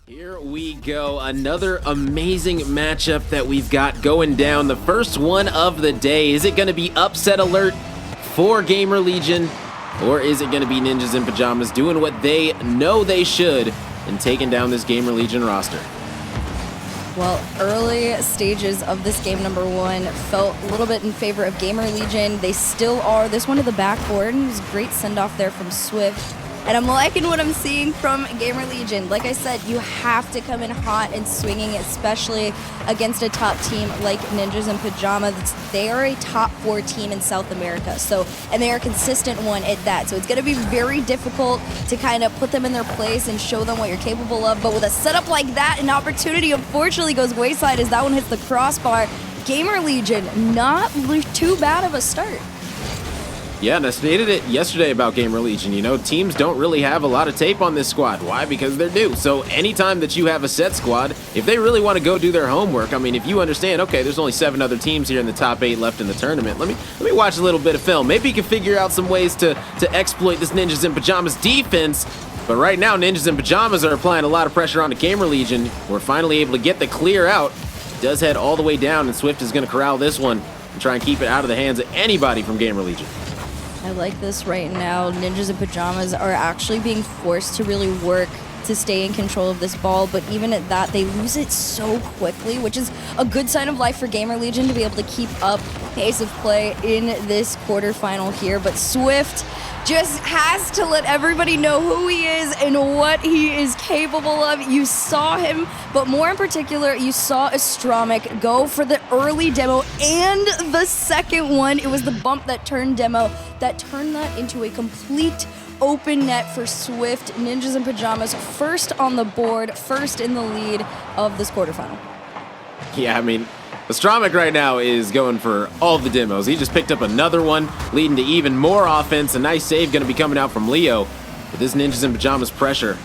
Here we go, another amazing matchup that we've got going down. The first one of the day. Is it going to be upset alert for GamerLegion, or is it going to be Ninjas in Pajamas doing what they know they should and taking down this GamerLegion roster? Well, early stages of this game number one felt a little bit in favor of GamerLegion. They still are. This one to the backboard. It was a great send-off there from Swift. And I'm liking what I'm seeing from GamerLegion. Like I said, you have to come in hot and swinging, especially against a top team like Ninjas in Pajamas. They are a top 4 team in South America, and they are a consistent one at that. So it's going to be very difficult to kind of put them in their place and show them what you're capable of. But with a setup like that, an opportunity unfortunately goes wayside as that one hits the crossbar. GamerLegion, not too bad of a start. Yeah, and I stated it yesterday about GamerLegion. You know, teams don't really have a lot of tape on this squad. Why? Because they're new. So anytime that you have a set squad, if they really want to go do their homework, I mean, if you understand, okay, there's only 7 other teams here in the top 8 left in the tournament. Let me watch a little bit of film. Maybe you can figure out some ways to exploit this Ninjas in Pajamas defense. But right now, Ninjas in Pajamas are applying a lot of pressure onto GamerLegion. We're finally able to get the clear out. It does head all the way down, and Swift is going to corral this one and try and keep it out of the hands of anybody from GamerLegion. I like this right now. Ninjas in Pajamas are actually being forced to really work to stay in control of this ball, but even at that, they lose it so quickly, which is a good sign of life for GamerLegion to be able to keep up pace of play in this quarterfinal here. But Swift just has to let everybody know who he is and what he is capable of. You saw him, but more in particular, you saw Astromik go for the early demo and the second one. It was the bump that turned demo that turned that into a complete open net for Swift. Ninjas in Pajamas first on the board, first in the lead of this quarterfinal. Yeah, I mean, Astromik right now is going for all the demos. He just picked up another one, leading to even more offense. A nice save going to be coming out from Leo. But this Ninjas in Pajamas pressure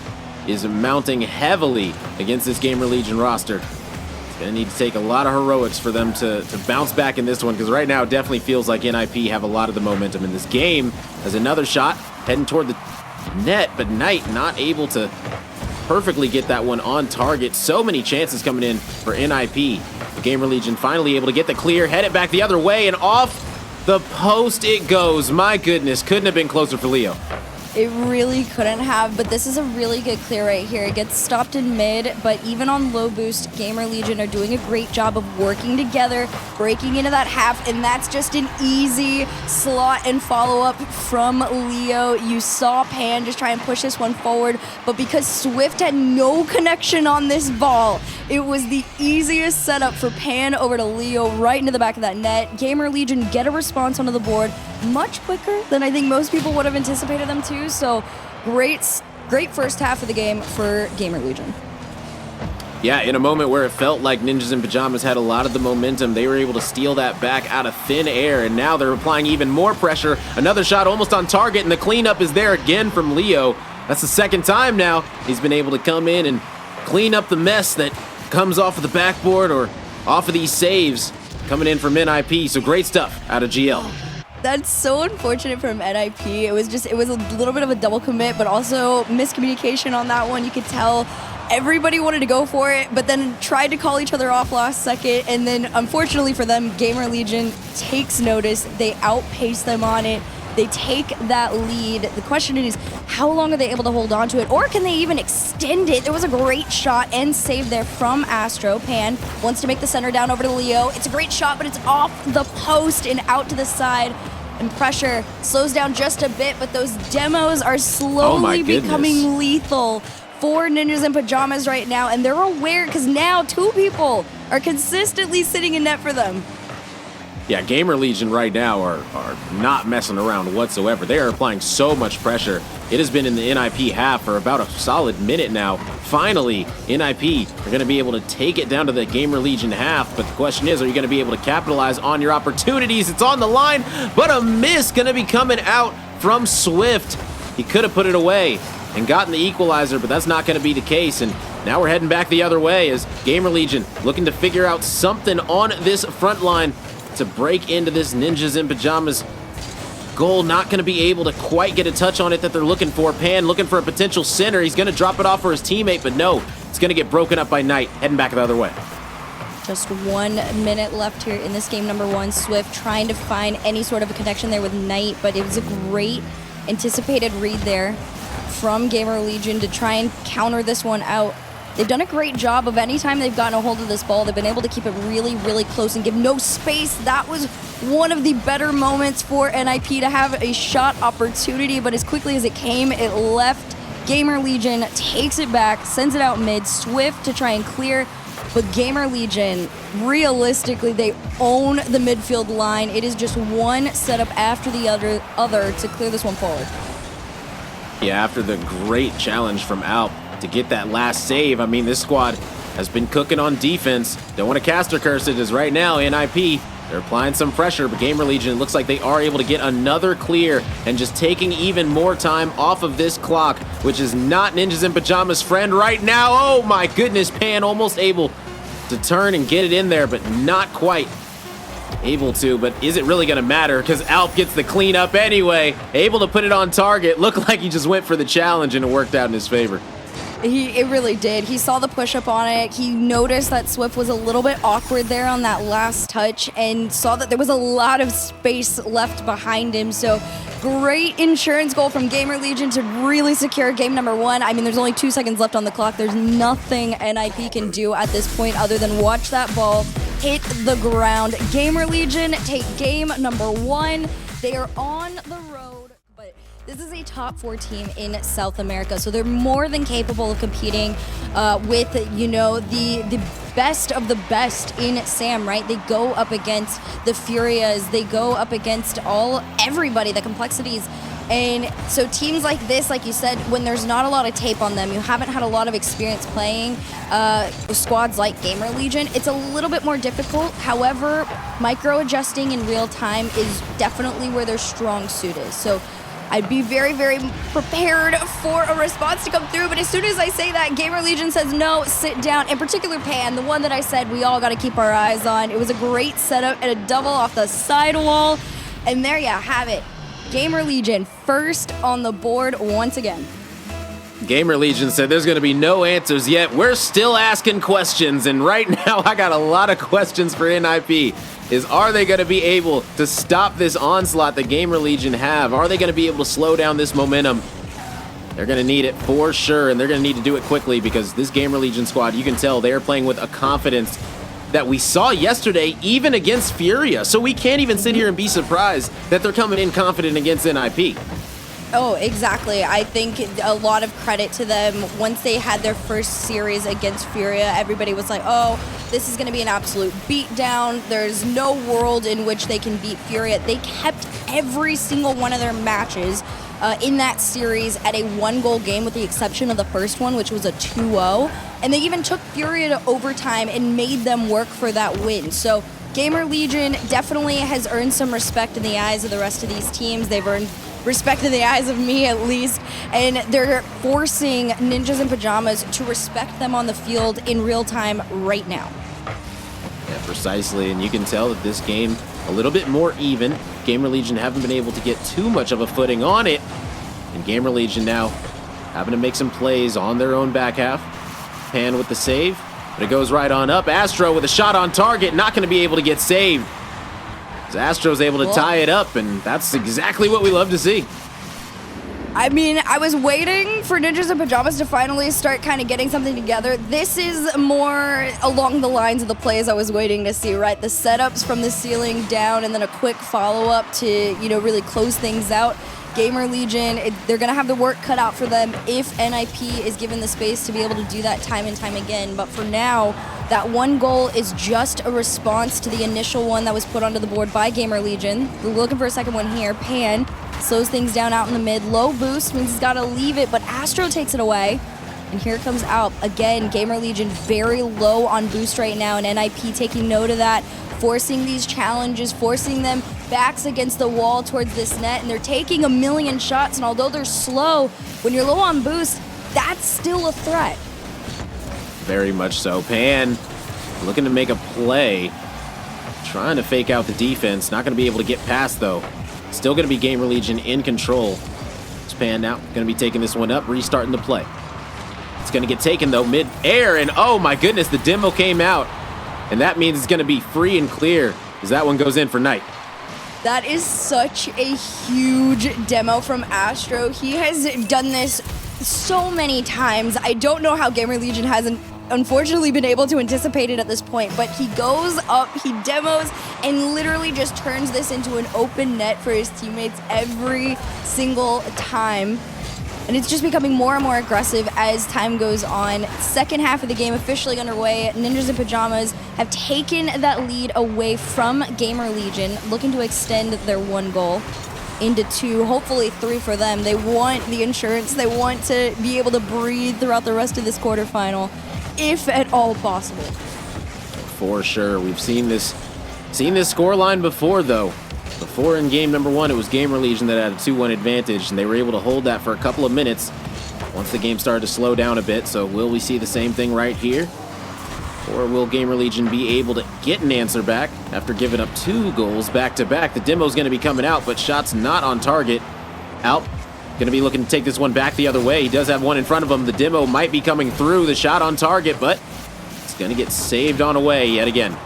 is mounting heavily against this GamerLegion roster. It's going to need to take a lot of heroics for them to bounce back in this one, because right now it definitely feels like NIP have a lot of the momentum in this game. As another shot heading toward the net, but Knight not able to perfectly get that one on target. So many chances coming in for NIP. GamerLegion finally able to get the clear, head it back the other way, and off the post it goes. My goodness, couldn't have been closer for Leo. It really couldn't have, but this is a really good clear right here. It gets stopped in mid, but even on low boost, GamerLegion are doing a great job of working together, breaking into that half, and that's just an easy slot and follow-up from Leo. You saw Pan just try and push this one forward, but because Swift had no connection on this ball, it was the easiest setup for Pan over to Leo right into the back of that net. GamerLegion get a response onto the board much quicker than I think most people would have anticipated them to. So great first half of the game for GamerLegion. Yeah, in a moment where it felt like Ninjas in Pajamas had a lot of the momentum, they were able to steal that back out of thin air, and now they're applying even more pressure. Another shot almost on target, and the cleanup is there again from Leo. That's the second time now he's been able to come in and clean up the mess that comes off of the backboard or off of these saves coming in from NIP. So great stuff out of GL. That's so unfortunate from NIP. It was a little bit of a double commit, but also miscommunication on that one. You could tell everybody wanted to go for it, but then tried to call each other off last second. And then unfortunately for them, GamerLegion takes notice. They outpace them on it. They take that lead. The question is, how long are they able to hold on to it? Or can they even extend it? There was a great shot and save there from Astro. Pan wants to make the center down over to Leo. It's a great shot, but it's off the post and out to the side. And pressure slows down just a bit, but those demos are slowly becoming lethal for Ninjas in Pajamas right now. And they're aware because now 2 people are consistently sitting in net for them. Yeah, GamerLegion right now are not messing around whatsoever. They are applying so much pressure. It has been in the NIP half for about a solid minute now. Finally, NIP are going to be able to take it down to the GamerLegion half, but the question is, are you going to be able to capitalize on your opportunities? It's on the line, but a miss going to be coming out from Swift. He could have put it away and gotten the equalizer, but that's not going to be the case, and now we're heading back the other way as GamerLegion looking to figure out something on this front line to break into this Ninjas in Pajamas goal, not going to be able to quite get a touch on it that they're looking for. Pan looking for a potential center. He's going to drop it off for his teammate, but no, it's going to get broken up by Knight, heading back the other way. Just 1 minute left here in this game number 1. Swift trying to find any sort of a connection there with Knight, but it was a great anticipated read there from GamerLegion to try and counter this one out. They've done a great job of any time they've gotten a hold of this ball, they've been able to keep it really, really close and give no space. That was one of the better moments for NIP to have a shot opportunity, but as quickly as it came, it left. GamerLegion takes it back, sends it out mid, Swift to try and clear, but GamerLegion, realistically, they own the midfield line. It is just one setup after the other to clear this one forward. Yeah, after the great challenge from Alp to get that last save, I mean, this squad has been cooking on defense. Don't want to caster curse it, as right now, NIP, they're applying some pressure, but GamerLegion, it looks like they are able to get another clear and just taking even more time off of this clock, which is not Ninjas in Pajamas' friend right now. Oh my goodness, Pan almost able to turn and get it in there, but not quite able to. But is it really going to matter? Because Alp gets the cleanup anyway, able to put it on target. Looked like he just went for the challenge and it worked out in his favor. It really did. He saw the push-up on it. He noticed that Swift was a little bit awkward there on that last touch and saw that there was a lot of space left behind him. So great insurance goal from GamerLegion to really secure game number 1. I mean, there's only 2 seconds left on the clock. There's nothing NIP can do at this point other than watch that ball hit the ground. GamerLegion take game number 1. They are on the road. This is a top 4 team in South America, so they're more than capable of competing with, you know, the best of the best in SAM, right? They go up against the Furias, they go up against everybody, the complexities. And so teams like this, like you said, when there's not a lot of tape on them, you haven't had a lot of experience playing squads like GamerLegion, it's a little bit more difficult. However, micro-adjusting in real time is definitely where their strong suit is. So I'd be very, very prepared for a response to come through, but as soon as I say that, GamerLegion says no, sit down. In particular, Pan, the one that I said we all got to keep our eyes on. It was a great setup and a double off the sidewall, and there you have it. GamerLegion first on the board once again. GamerLegion said there's going to be no answers yet. We're still asking questions, and right now I got a lot of questions for NIP. Are they going to be able to stop this onslaught that GamerLegion have? Are they going to be able to slow down this momentum? They're going to need it for sure, and they're going to need to do it quickly because this GamerLegion squad, you can tell they are playing with a confidence that we saw yesterday, even against Furia. So we can't even sit here and be surprised that they're coming in confident against NIP. Oh, exactly. I think a lot of credit to them. Once they had their first series against Furia, everybody was like, oh, this is going to be an absolute beatdown. There's no world in which they can beat Furia. They kept every single one of their matches in that series at a 1-goal game, with the exception of the first one, which was a 2-0. And they even took Furia to overtime and made them work for that win. So GamerLegion definitely has earned some respect in the eyes of the rest of these teams. They've earned respect in the eyes of me, at least, and they're forcing Ninjas in Pajamas to respect them on the field in real time right now. Yeah, precisely, and you can tell that this game a little bit more even. GamerLegion haven't been able to get too much of a footing on it, and GamerLegion now having to make some plays on their own back half. Pan with the save, but it goes right on up. Astro with a shot on target, not going to be able to get saved. Astro's able to tie it up, and that's exactly what we love to see. I mean, I was waiting for Ninjas in Pajamas to finally start kind of getting something together. This is more along the lines of the plays I was waiting to see, right? The setups from the ceiling down and then a quick follow-up to, you know, really close things out. GamerLegion, they're going to have the work cut out for them if NIP is given the space to be able to do that time and time again. But for now, that 1 goal is just a response to the initial one that was put onto the board by GamerLegion. We're looking for a second one here. Pan slows things down out in the mid. Low boost means he's got to leave it, but Astro takes it away. And here comes Alp. Again, GamerLegion very low on boost right now, and NIP taking note of that, forcing these challenges, forcing them backs against the wall towards this net, and they're taking a million shots, and although they're slow, when you're low on boost, that's still a threat. Very much so. Pan looking to make a play, trying to fake out the defense, not going to be able to get past, though. Still going to be GamerLegion in control. Japan now going to be taking this one up, restarting the play. It's going to get taken, though, mid-air, and oh my goodness, the demo came out. And that means it's going to be free and clear as that one goes in for Knight. That is such a huge demo from Astro. He has done this so many times. I don't know how GamerLegion hasn't unfortunately been able to anticipate it at this point, but he goes up, he demos, and literally just turns this into an open net for his teammates every single time. And it's just becoming more and more aggressive as time goes on. Second half of the game officially underway. Ninjas in Pajamas have taken that lead away from GamerLegion, looking to extend their 1 goal into 2, hopefully 3 for them. They want the insurance. They want to be able to breathe throughout the rest of this quarterfinal, if at all possible. For sure. We've seen this scoreline before, though. Before in game number 1, it was GamerLegion that had a 2-1 advantage, and they were able to hold that for a couple of minutes once the game started to slow down a bit. So will we see the same thing right here? Or will GamerLegion be able to get an answer back after giving up 2 goals back-to-back? The demo's going to be coming out, but shots not on target. Alp going to be looking to take this one back the other way. He does have one in front of him. The demo might be coming through. The shot on target, but it's going to get saved on away yet again.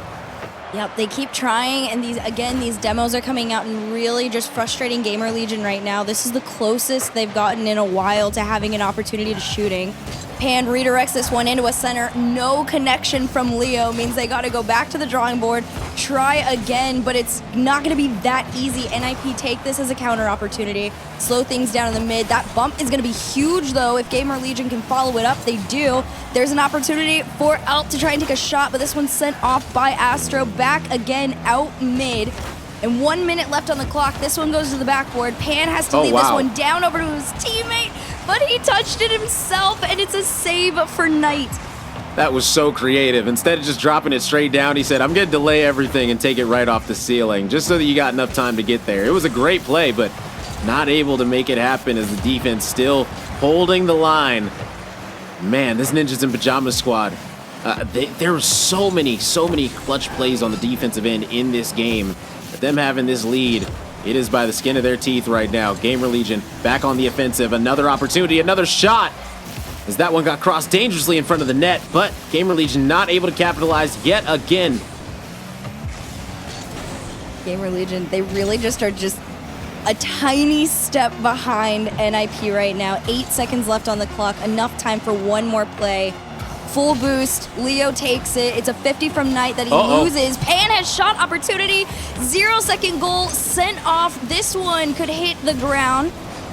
Yep, they keep trying, and these demos are coming out and really just frustrating GamerLegion right now. This is the closest they've gotten in a while to having an opportunity to shooting. Pan redirects this one into a center. No connection from Leo means they got to go back to the drawing board, try again, but it's not going to be that easy. NIP take this as a counter opportunity, slow things down in the mid. That bump is going to be huge, though. If GamerLegion can follow it up, they do. There's an opportunity for Alp to try and take a shot, but this one's sent off by Astro. Back again out mid. And 1 minute left on the clock. This one goes to the backboard. Pan has to leave this one down over to his teammate, but he touched it himself, and it's a save for Knight. That was so creative. Instead of just dropping it straight down, he said, I'm going to delay everything and take it right off the ceiling, just so that you got enough time to get there. It was a great play, but not able to make it happen as the defense still holding the line. Man, this Ninjas in Pajamas squad, there were so many clutch plays on the defensive end in this game. Them having this lead, it is by the skin of their teeth right now. GamerLegion back on the offensive. Another opportunity, another shot, as that one got crossed dangerously in front of the net, but GamerLegion not able to capitalize yet again. GamerLegion, they really just are just a tiny step behind NIP right now. 8 seconds left on the clock, enough time for one more play. Full boost, Leo takes it. It's a 50 from Knight that he loses. Pan has shot opportunity. 0-second goal sent off. This one could hit the ground.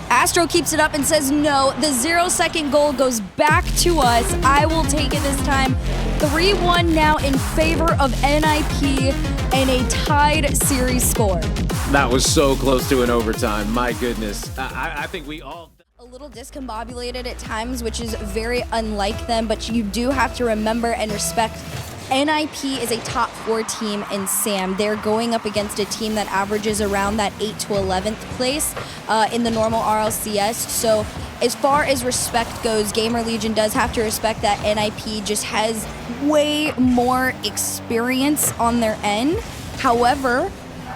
Astro keeps it up and says no. The 0-second goal goes back to us. I will take it this time. 3-1 now in favor of NIP and a tied series score. That was so close to an overtime. My goodness. I think we all... A little discombobulated at times, which is very unlike them, but you do have to remember and respect NIP is a top 4 team in SAM. They're going up against a team that averages around that 8th to 11th place in the normal RLCS. So as far as respect goes, GamerLegion does have to respect that NIP just has way more experience on their end. However,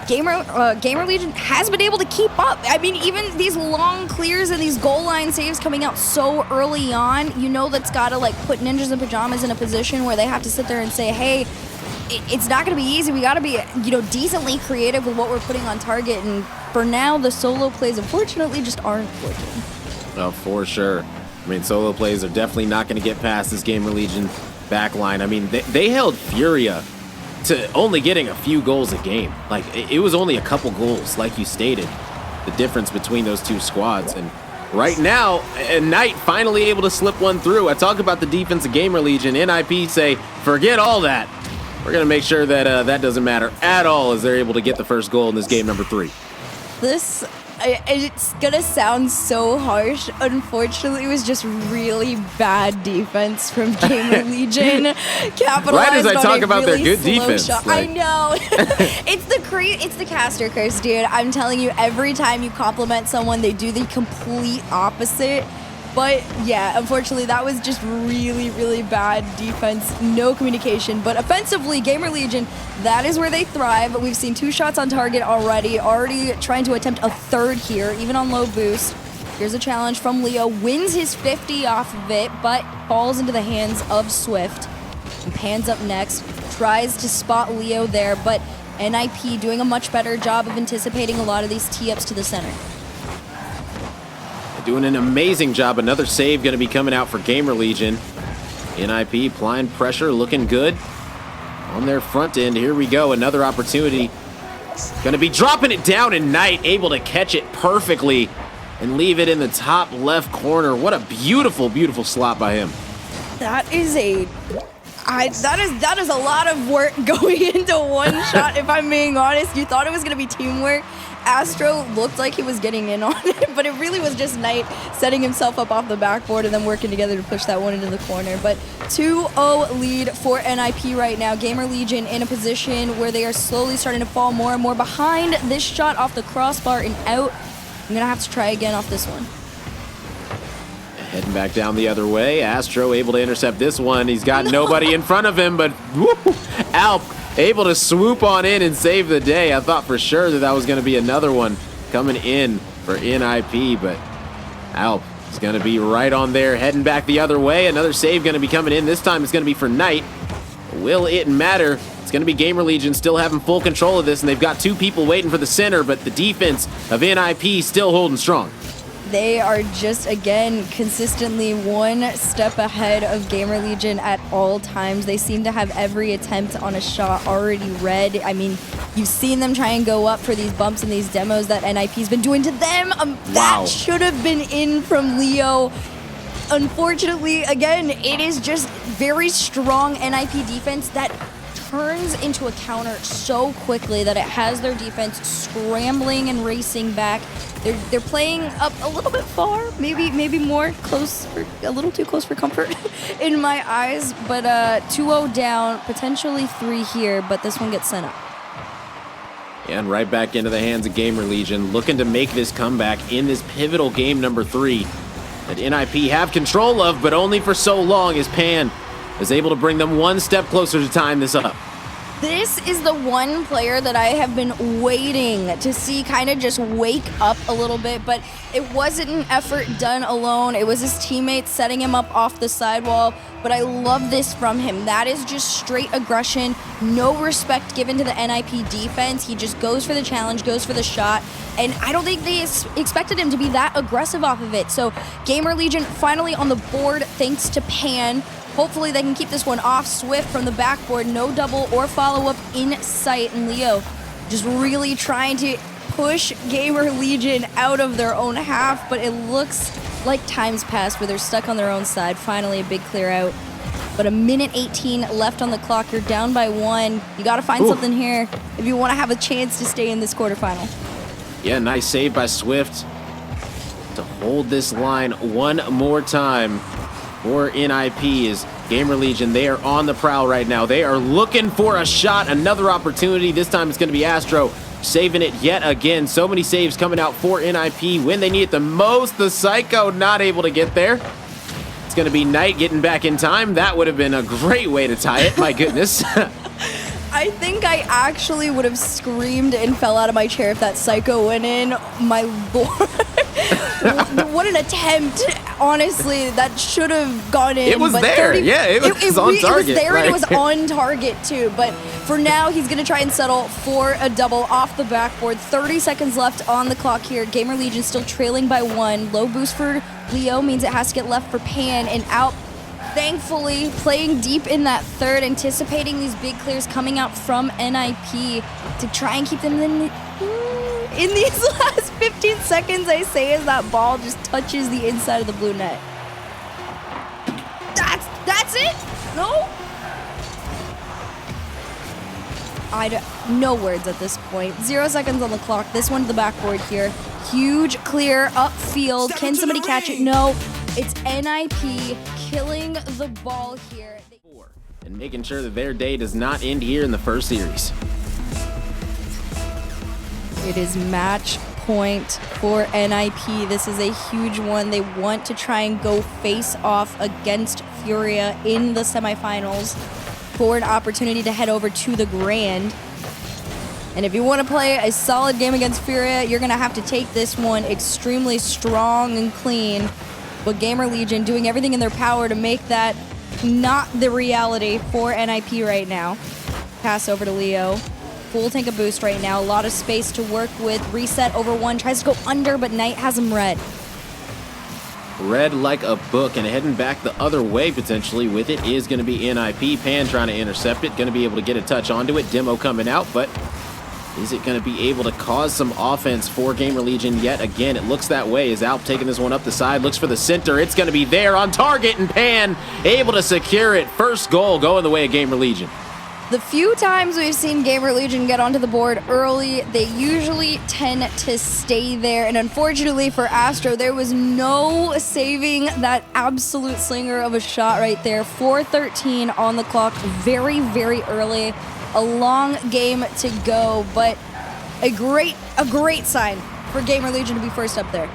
GamerLegion has been able to keep up. I mean, even these long clears and these goal line saves coming out so early on, you know that's got to like put Ninjas in Pajamas in a position where they have to sit there and say, hey, it's not going to be easy. We got to be, decently creative with what we're putting on target. And for now, the solo plays, unfortunately, just aren't working. Oh, for sure. I mean, solo plays are definitely not going to get past this GamerLegion backline. I mean, they held Furia to only getting a few goals a game. Like, it was only a couple goals, like you stated, the difference between those two squads. And right now, Knight finally able to slip one through. I talk about the defense of GamerLegion. NIP say, forget all that. We're going to make sure that that doesn't matter at all as they're able to get the first goal in this game number 3. It's gonna sound so harsh. Unfortunately, it was just really bad defense from GamerLegion. Capitalized right as I on talk a about really their good slow defense. shot. Like... I know. It's the caster curse, dude. I'm telling you, every time you compliment someone, they do the complete opposite. But yeah, unfortunately, that was just really, really bad defense, no communication. But offensively, GamerLegion, that is where they thrive. We've seen 2 shots on target already trying to attempt a third here, even on low boost. Here's a challenge from Leo, wins his 50 off of it, but falls into the hands of Swift. And Pan's up next, tries to spot Leo there, but NIP doing a much better job of anticipating a lot of these tee-ups to the center. Doing an amazing job. Another save going to be coming out for GamerLegion. NIP applying pressure, looking good on their front end. Here we go. Another opportunity. Going to be dropping it down, and Knight able to catch it perfectly and leave it in the top left corner. What a beautiful, beautiful slot by him. That is that is a lot of work going into one shot, if I'm being honest. You thought it was going to be teamwork. Astro looked like he was getting in on it, but it really was just Knight setting himself up off the backboard and then working together to push that one into the corner. But 2-0 lead for NIP right now. GamerLegion in a position where they are slowly starting to fall more and more behind. This shot off the crossbar and out. I'm going to have to try again off this one. Heading back down the other way. Astro able to intercept this one. He's got nobody in front of him, but woo, Alp able to swoop on in and save the day. I thought for sure that was going to be another one coming in for NIP, but Alp is going to be right on there, heading back the other way. Another save going to be coming in. This time it's going to be for Knight. Will it matter? It's going to be GamerLegion still having full control of this, and they've got 2 people waiting for the center, but the defense of NIP still holding strong. They are just, again, consistently one step ahead of GamerLegion at all times. They seem to have every attempt on a shot already read. I mean, you've seen them try and go up for these bumps and these demos that NIP's been doing to them. That should have been in from Leo. Unfortunately, again, it is just very strong NIP defense that turns into a counter so quickly that it has their defense scrambling and racing back. They're playing up a little bit far, maybe more close, or a little too close for comfort in my eyes. But 2-0 down, potentially 3 here, but this one gets sent up. And right back into the hands of GamerLegion, looking to make this comeback in this pivotal game number 3 that NIP have control of, but only for so long, as Pan is able to bring them one step closer to tying this up. This is the one player that I have been waiting to see kind of just wake up a little bit, but it wasn't an effort done alone. It was his teammates setting him up off the sidewall, but I love this from him. That is just straight aggression, no respect given to the NIP defense. He just goes for the challenge, goes for the shot, and I don't think they expected him to be that aggressive off of it. So GamerLegion finally on the board thanks to Pan. Hopefully they can keep this one off Swift from the backboard. No double or follow-up in sight. And Leo just really trying to push GamerLegion out of their own half, but it looks like time's passed where they're stuck on their own side. Finally a big clear out. But a minute 18 left on the clock. You're down by 1. You got to find something here if you want to have a chance to stay in this quarterfinal. Yeah, nice save by Swift to hold this line one more time. For NIP is GamerLegion. They are on the prowl right now. They are looking for a shot, another opportunity. This time it's going to be Astro saving it yet again. So many saves coming out for NIP when they need it the most. The Psycho not able to get there. It's going to be Knight getting back in time. That would have been a great way to tie it. My goodness. I think I actually would have screamed and fell out of my chair if that Psycho went in. My lord. What an attempt. Honestly, that should have gone in. It was but there. Yeah, it was on target. It was there, right? And it was on target too. But for now, he's going to try and settle for a double off the backboard. 30 seconds left on the clock here. GamerLegion still trailing by 1. Low boost for Leo means it has to get left for Pan and out. Thankfully, playing deep in that third, anticipating these big clears coming out from NIP to try and keep them in these last 15 seconds, I say, as that ball just touches the inside of the blue net. That's it? No? No words at this point. 0 seconds on the clock. This one to the backboard here. Huge clear upfield. Can somebody catch it? No. It's NIP killing the ball here. And making sure that their day does not end here in the first series. It is match point for NIP. This is a huge one. They want to try and go face off against Furia in the semifinals for an opportunity to head over to the Grand. And if you want to play a solid game against Furia, you're going to have to take this one extremely strong and clean. But GamerLegion doing everything in their power to make that not the reality for NIP right now. Pass over to Leo. Full tank of boost right now. A lot of space to work with. Reset over one. Tries to go under, but Knight has him red. Red like a book, and heading back the other way potentially with it is going to be NIP. Pan trying to intercept it. Going to be able to get a touch onto it. Demo coming out, but is it going to be able to cause some offense for GamerLegion yet again? It looks that way. Is Alp taking this one up the side? Looks for the center. It's going to be there on target, and Pan able to secure it. First goal going the way of GamerLegion. The few times we've seen GamerLegion get onto the board early, they usually tend to stay there. And unfortunately for Astro, there was no saving that absolute slinger of a shot right there. 4:13 on the clock, very, very early. A long game to go, but a great sign for GamerLegion to be first up there.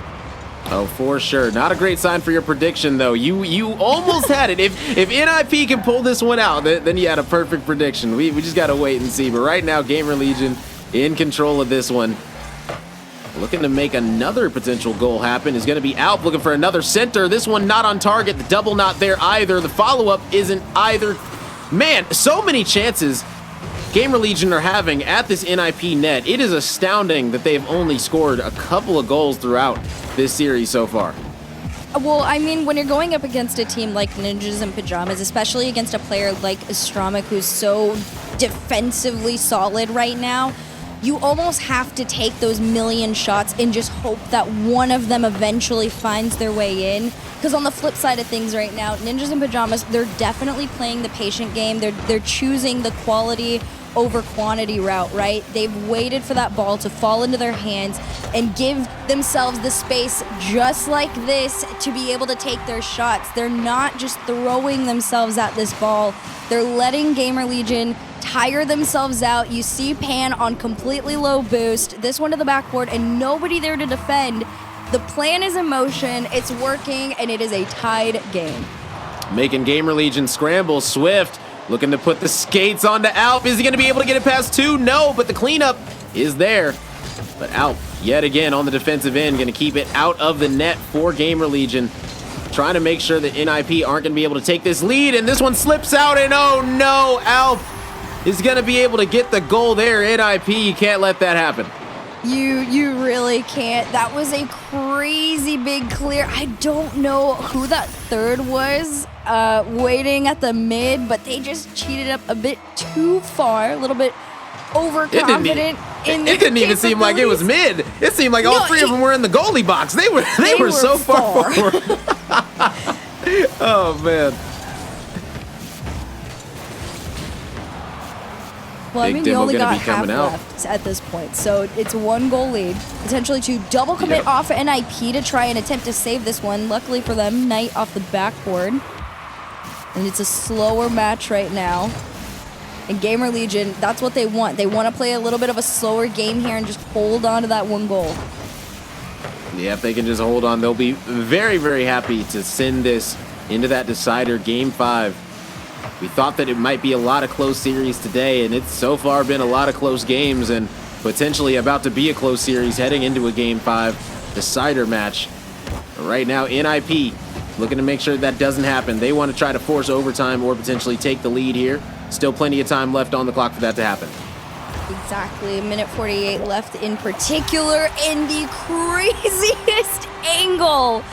Oh, for sure. Not a great sign for your prediction, though. You almost had it. If NIP can pull this one out, then you had a perfect prediction. We just got to wait and see. But right now, GamerLegion in control of this one. Looking to make another potential goal happen is going to be Alp looking for another center. This one not on target. The double not there either. The follow-up isn't either. Man, so many chances GamerLegion are having at this NIP net. It is astounding that they've only scored a couple of goals throughout this series so far. Well, I mean, when you're going up against a team like Ninjas in Pajamas, especially against a player like Astramic who's so defensively solid right now, you almost have to take those million shots and just hope that one of them eventually finds their way in. Because on the flip side of things right now, Ninjas in Pajamas, they're definitely playing the patient game. They're choosing the quality over quantity route, right? They've waited for that ball to fall into their hands and give themselves the space just like this to be able to take their shots. They're not just throwing themselves at this ball. They're letting GamerLegion tire themselves out. You see Pan on completely low boost, this one to the backboard, and nobody there to defend. The plan is in motion, it's working, and it is a tied game. Making GamerLegion scramble. Swift looking to put the skates onto Alp. Is he going to be able to get it past two? No, but the cleanup is there. But Alp, yet again, on the defensive end, going to keep it out of the net for GamerLegion. Trying to make sure that NIP aren't going to be able to take this lead, and this one slips out, and oh no, Alp is going to be able to get the goal there. NIP, you can't let that happen. You really can't. That was a crazy big clear. I don't know who that third was waiting at the mid, but they just cheated up a bit too far, a little bit overconfident. It didn't even seem like it was mid. It seemed like all three of them were in the goalie box. They were so far forward. Oh, man. Well, I mean, you only got half left at this point, so it's one goal lead. Potentially to double commit off NIP to try and attempt to save this one. Luckily for them, Knight off the backboard. And it's a slower match right now. And GamerLegion, that's what they want. They want to play a little bit of a slower game here and just hold on to that one goal. Yeah, if they can just hold on, they'll be very, very happy to send this into that decider, Game 5. We thought that it might be a lot of close series today, and it's so far been a lot of close games and potentially about to be a close series heading into a Game 5 decider match. But right now, NIP looking to make sure that doesn't happen. They want to try to force overtime or potentially take the lead here. Still plenty of time left on the clock for that to happen. Exactly, a minute 48 left in particular, in the craziest angle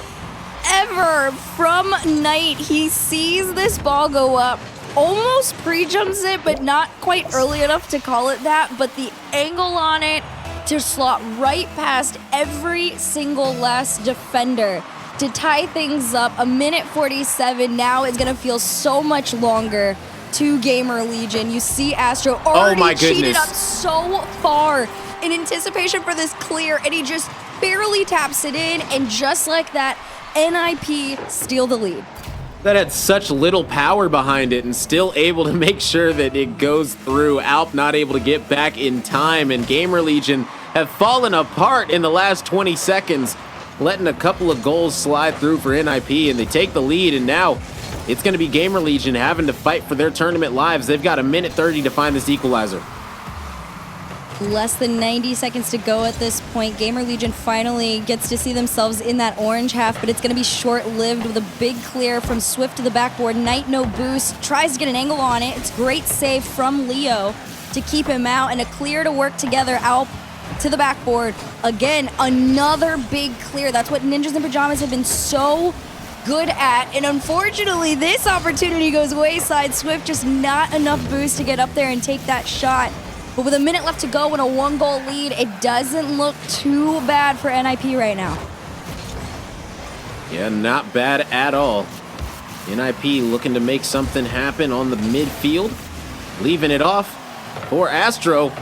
ever from Knight. He sees this ball go up, almost pre-jumps it, but not quite early enough to call it that, but the angle on it to slot right past every single last defender to tie things up. A minute 47 now is going to feel so much longer to GamerLegion. You see Astro already cheated up so far in anticipation for this clear, and he just barely taps it in, and just like that, NIP steal the lead. That had such little power behind it and still able to make sure that it goes through. Alp not able to get back in time, and GamerLegion have fallen apart in the last 20 seconds, letting a couple of goals slide through for NIP, and they take the lead, and now it's going to be GamerLegion having to fight for their tournament lives. They've got a minute 30 to find this equalizer. Less than 90 seconds to go at this point. GamerLegion finally gets to see themselves in that orange half, but it's going to be short-lived with a big clear from Swift to the backboard. Knight, no boost, tries to get an angle on it. It's great save from Leo to keep him out, and a clear to work together. Alp to the backboard. Again, another big clear. That's what Ninjas in Pajamas have been so good at, and unfortunately, this opportunity goes wayside. Swift just not enough boost to get up there and take that shot. But with a minute left to go and a 1-goal lead, it doesn't look too bad for NIP right now. Yeah, not bad at all. NIP looking to make something happen on the midfield. Leaving it off for Astro.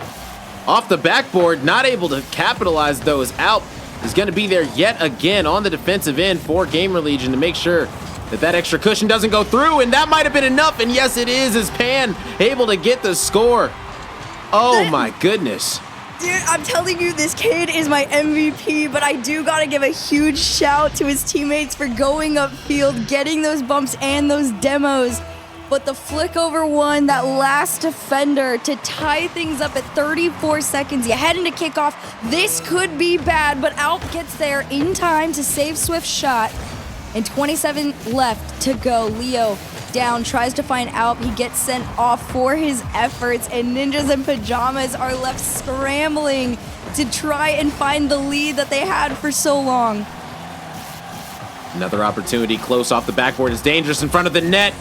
Off the backboard, not able to capitalize though, as Alp is going to be there yet again on the defensive end for GamerLegion to make sure that that extra cushion doesn't go through, and that might have been enough, and yes it is, as Pan able to get the score. Oh my goodness. Dude, I'm telling you, this kid is my MVP, but I do gotta give a huge shout to his teammates for going upfield, getting those bumps and those demos. But the flick over one, that last defender to tie things up at 34 seconds. You head into kickoff. This could be bad, but Alp gets there in time to save Swift's shot. And 27 left to go. Leo down, tries to find Alp. He gets sent off for his efforts, and Ninjas in Pajamas are left scrambling to try and find the lead that they had for so long. Another opportunity close off the backboard is dangerous in front of the net.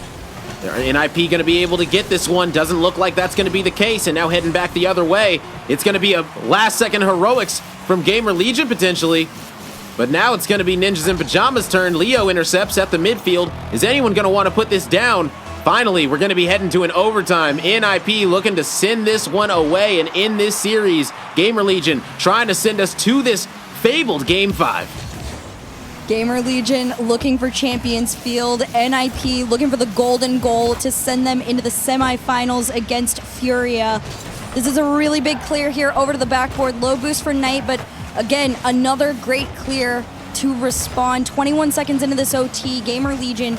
NIP going to be able to get this one. Doesn't look like that's going to be the case, and now heading back the other way. It's going to be a last-second heroics from GamerLegion potentially. But now it's going to be Ninjas in Pajamas' turn. Leo intercepts at the midfield. Is anyone going to want to put this down? Finally, we're going to be heading to an overtime. NIP looking to send this one away. And in this series, GamerLegion trying to send us to this fabled Game 5. GamerLegion looking for Champions Field. NIP looking for the golden goal to send them into the semifinals against Furia. This is a really big clear here over to the backboard. Low boost for Knight, but again, another great clear to respond. 21 seconds into this OT, GamerLegion,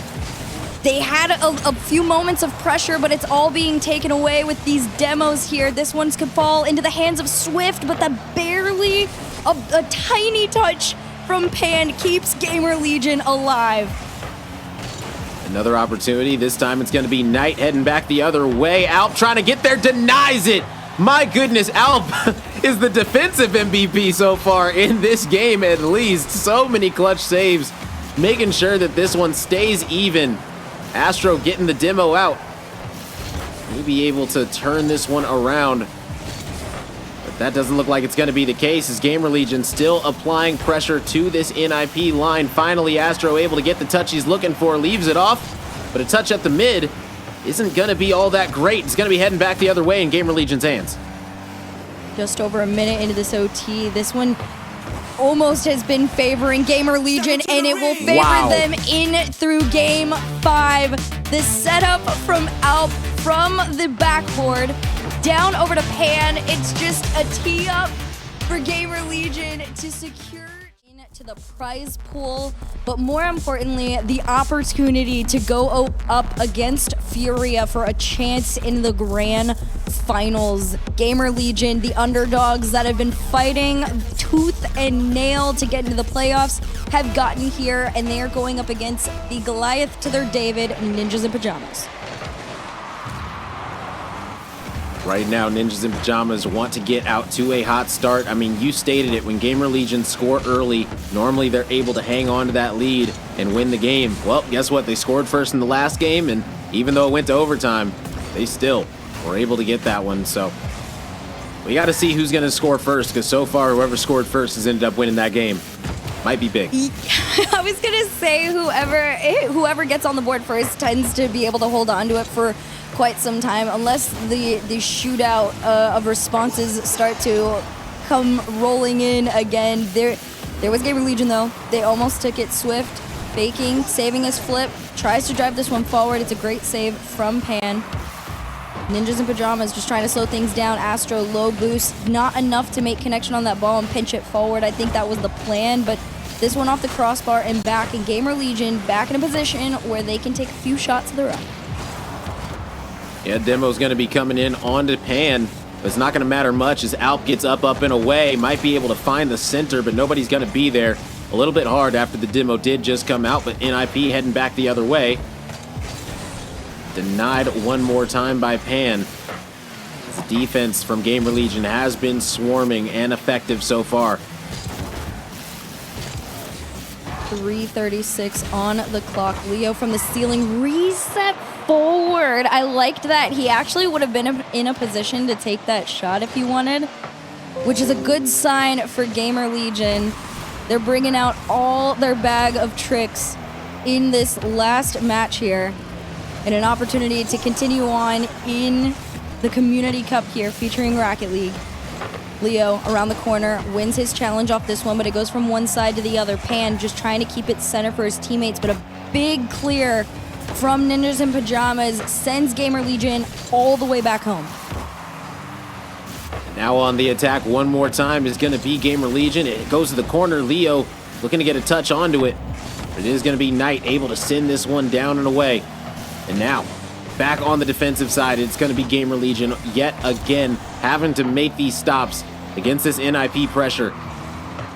they had a few moments of pressure, but it's all being taken away with these demos here. This one's could fall into the hands of Swift, but that barely, a tiny touch from Pan keeps GamerLegion alive. Another opportunity. This time it's going to be Knight heading back the other way. Alp trying to get there, denies it. My goodness, Alp is the defensive MVP so far in this game at least. So many clutch saves, making sure that this one stays even. Astro getting the demo out. Maybe able to turn this one around. But that doesn't look like it's going to be the case, as GamerLegion still applying pressure to this NIP line. Finally, Astro able to get the touch he's looking for, leaves it off. But a touch at the mid isn't going to be all that great. It's going to be heading back the other way in GamerLegion's hands. Just over a minute into this OT. This one almost has been favoring GamerLegion, and it will favor them in through Game 5. The setup from Alp from the backboard down over to Pan. It's just a tee up for GamerLegion to secure into the prize pool, but more importantly, the opportunity to go up against Furia for a chance in the grand finals. GamerLegion, the underdogs that have been fighting tooth and nail to get into the playoffs, have gotten here, and they are going up against the Goliath to their David, Ninjas in Pajamas. Right now, Ninjas in Pajamas want to get out to a hot start. I mean, you stated it, when GamerLegion score early, normally they're able to hang on to that lead and win the game. Well, guess what? They scored first in the last game, and even though it went to overtime, they still were able to get that one. So we got to see who's going to score first, because so far, whoever scored first has ended up winning that game. Might be big. I was going to say whoever gets on the board first tends to be able to hold on to it for quite some time, unless the shootout of responses start to come rolling in again. There was GamerLegion though. They almost took it. Swift faking, saving his flip, tries to drive this one forward. It's a great save from Pan. Ninjas in Pajamas just trying to slow things down. Astro, low boost, not enough to make connection on that ball and pinch it forward. I think that was the plan, but this one off the crossbar and back, and GamerLegion back in a position where they can take a few shots to the right. Yeah, Demo's going to be coming in onto Pan. But it's not going to matter much as Alp gets up and away. Might be able to find the center, but nobody's going to be there. A little bit hard after the demo did just come out, but NIP heading back the other way. Denied one more time by Pan. The defense from GamerLegion has been swarming and effective so far. 3:36 on the clock. Leo from the ceiling, reset forward. I liked that. He actually would have been in a position to take that shot if he wanted, which is a good sign for GamerLegion. They're bringing out all their bag of tricks in this last match here, and an opportunity to continue on in the Community Cup here featuring Rocket League. Leo around the corner wins his challenge off this one, but it goes from one side to the other. Pan just trying to keep it center for his teammates, but a big clear from Ninjas in Pajamas sends GamerLegion all the way back home. Now on the attack one more time is going to be GamerLegion. It goes to the corner. Leo looking to get a touch onto it. It is going to be Knight able to send this one down and away. And now back on the defensive side, it's going to be GamerLegion yet again having to make these stops against this NIP pressure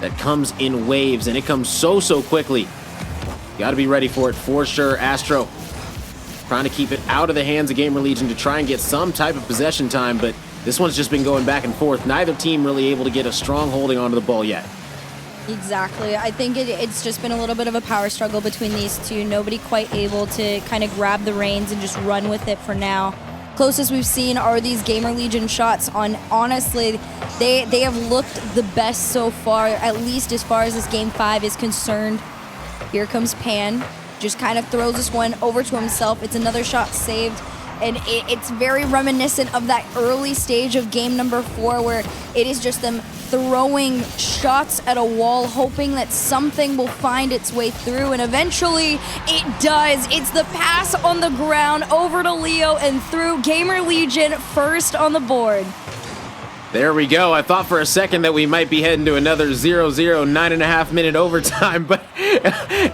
that comes in waves, and it comes so quickly. Got to be ready for it for sure. Astro trying to keep it out of the hands of GamerLegion to try and get some type of possession time, but this one's just been going back and forth. Neither team really able to get a strong holding onto the ball yet. Exactly. I think it's just been a little bit of a power struggle between these two. Nobody quite able to kind of grab the reins and just run with it for now. Closest we've seen are these GamerLegion shots on, honestly, they have looked the best so far, at least as far as this Game 5 is concerned. Here comes Pan, just kind of throws this one over to himself. It's another shot saved, and it's very reminiscent of that early stage of game number 4 where it is just them throwing shots at a wall, hoping that something will find its way through, and eventually it does. It's the pass on the ground over to Leo and through. GamerLegion first on the board. There we go. I thought for a second that we might be heading to another 0-0 9.5-minute overtime, but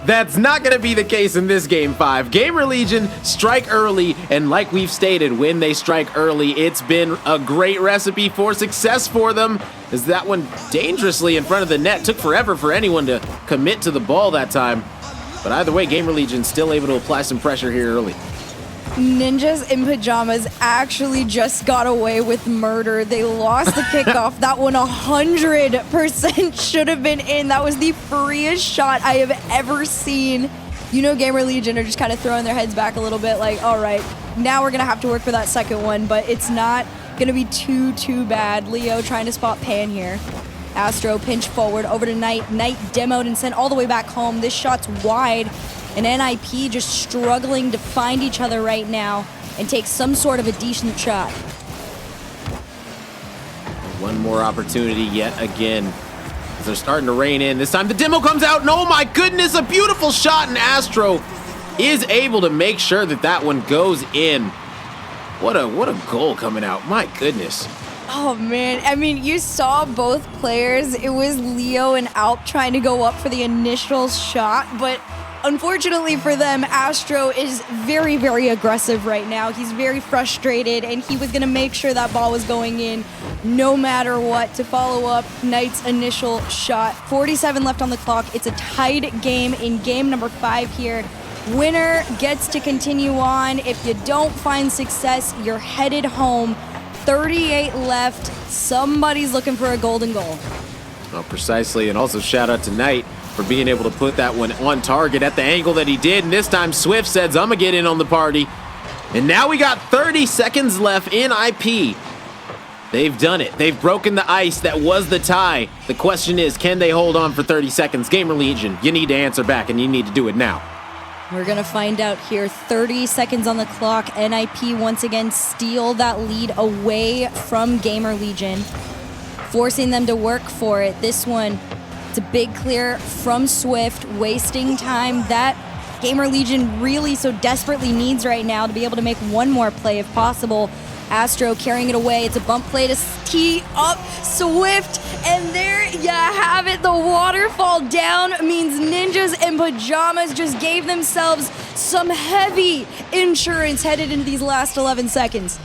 that's not going to be the case in this Game 5. GamerLegion strike early, and like we've stated, when they strike early, it's been a great recipe for success for them. As that one dangerously in front of the net. Took forever for anyone to commit to the ball that time. But either way, GamerLegion still able to apply some pressure here early. Ninjas in Pajamas actually just got away with murder. They lost the kickoff. That one 100% should have been in. That was the freest shot I have ever seen. You know, GamerLegion are just kind of throwing their heads back a little bit like, all right, now we're going to have to work for that second one, but it's not going to be too bad. Leo trying to spot Pan here. Astro pinch forward over to Knight. Knight demoed and sent all the way back home. This shot's wide. And NIP just struggling to find each other right now and take some sort of a decent shot. One more opportunity yet again. As they're starting to rein in. This time the demo comes out, and oh my goodness, a beautiful shot, and Astro is able to make sure that that one goes in. What a goal coming out, my goodness. Oh man, I mean, you saw both players. It was Leo and Alp trying to go up for the initial shot, but unfortunately for them, Astro is very aggressive right now. He's very frustrated, and he was going to make sure that ball was going in no matter what to follow up Knight's initial shot. 47 left on the clock. It's a tied game in game number 5 here. Winner gets to continue on. If you don't find success, you're headed home. 38 left. Somebody's looking for a golden goal. Well, precisely, and also shout out to Knight for being able to put that one on target at the angle that he did. And this time Swift says, I'm gonna get in on the party. And now we got 30 seconds left in IP. They've done it. They've broken the ice that was the tie. The question is, can they hold on for 30 seconds? GamerLegion, you need to answer back, and you need to do it now. We're gonna find out here. 30 seconds on the clock. NIP once again steal that lead away from GamerLegion, forcing them to work for it. This one, it's a big clear from Swift, wasting time that GamerLegion really so desperately needs right now to be able to make one more play if possible. Astro carrying it away. It's a bump play to tee up Swift. And there you have it. The waterfall down means Ninjas in Pajamas just gave themselves some heavy insurance headed into these last 11 seconds.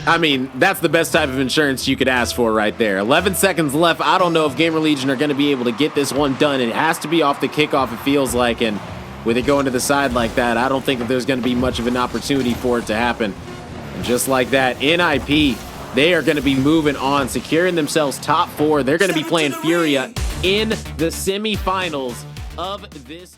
I mean, that's the best type of insurance you could ask for right there. 11 seconds left. I don't know if GamerLegion are going to be able to get this one done. It has to be off the kickoff, it feels like. And with it going to the side like that, I don't think that there's going to be much of an opportunity for it to happen. And just like that, NIP, they are going to be moving on, securing themselves top 4. They're going to be playing Furia in the semifinals of this.